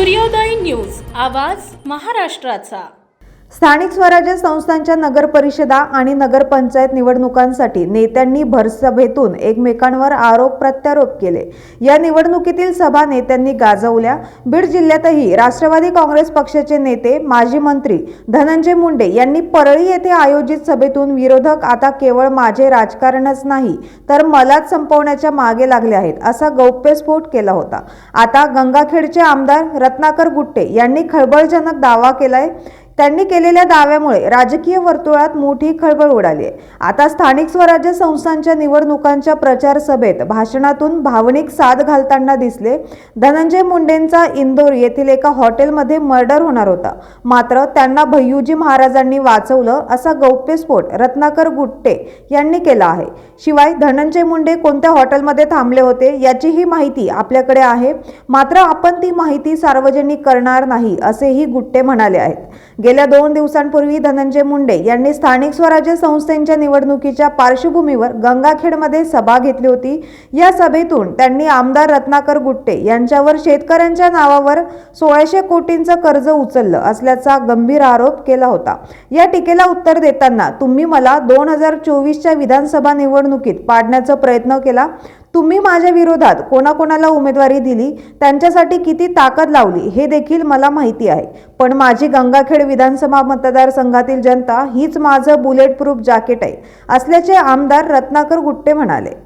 सूर्योदय न्यूज, आवाज महाराष्ट्राचा। स्थानिक स्वराज्य संस्थांच्या नगर परिषदा आणि नगरपंचायत निवडणुकांसाठी नेत्यांनी भरसभेतून एकमेकांवर आरोप प्रत्यारोप केले। या निवडणुकीतील सभा नेत्यांनी गाजवल्या। बीड जिल्ह्यातही राष्ट्रवादी काँग्रेस पक्षाचे नेते माजी मंत्री धनंजय मुंडे यांनी परळी येथे आयोजित सभेतून विरोधक आता केवळ माझे राजकारणच नाही तर मलाच संपवण्याच्या मागे लागले आहेत असा गौप्यस्फोट केला होता। आता गंगाखेडचे आमदार रत्नाकर गुट्टे यांनी खळबळजनक दावा केलाय। त्यांनी केलेल्या दाव्यामुळे राजकीय वर्तुळात मोठी खळबळ उडाली आहे। आता स्थानिक स्वराज्य संस्थांच्या निवडणुकांच्या प्रचार सभेत भाषणातून भावनिक साद घालताना दिसले। धनंजय मुंडेंचा इंदोर येथील एका हॉटेलमध्ये मर्डर होणार होता, मात्र त्यांना भय्यूजी महाराजांनी वाचवलं असा गौप्यस्फोट रत्नाकर गुट्टे यांनी केला आहे। शिवाय धनंजय मुंडे कोणत्या हॉटेलमध्ये थांबले होते याचीही माहिती आपल्याकडे आहे, मात्र आपण ती माहिती सार्वजनिक करणार नाही असेही गुट्टे म्हणाले आहेत। गेल्या 2 दिवसांपूर्वी धनंजय मुंडे यांनी स्थानिक स्वराज्य संस्थांच्या निवडणुकीच्या पार्श्वभूमीवर गंगाखेडमध्ये सभा घेतली होती। या सभेतून त्यांनी आमदार रत्नाकर गुट्टे यांच्यावर शेतकऱ्यांच्या नावावर 1600 कोटींचं कर्ज उचललं असल्याचा गंभीर आरोप केला होता। या टीकेला उत्तर देताना तुम्ही मला 2024च्या विधानसभा निवडणुकीत पाडण्याचा प्रयत्न केला। तुम्ही माझ्या विरोधात कोणाकोणाला उमेदवारी दिली, त्यांच्यासाठी किती ताकद लावली हे देखील मला माहिती आहे, पण माझी गंगाखेड विधानसभा मतदारसंघातील जनता हीच माझं बुलेट प्रूफ जॅकेट आहे असल्याचे आमदार रत्नाकर गुट्टे म्हणाले।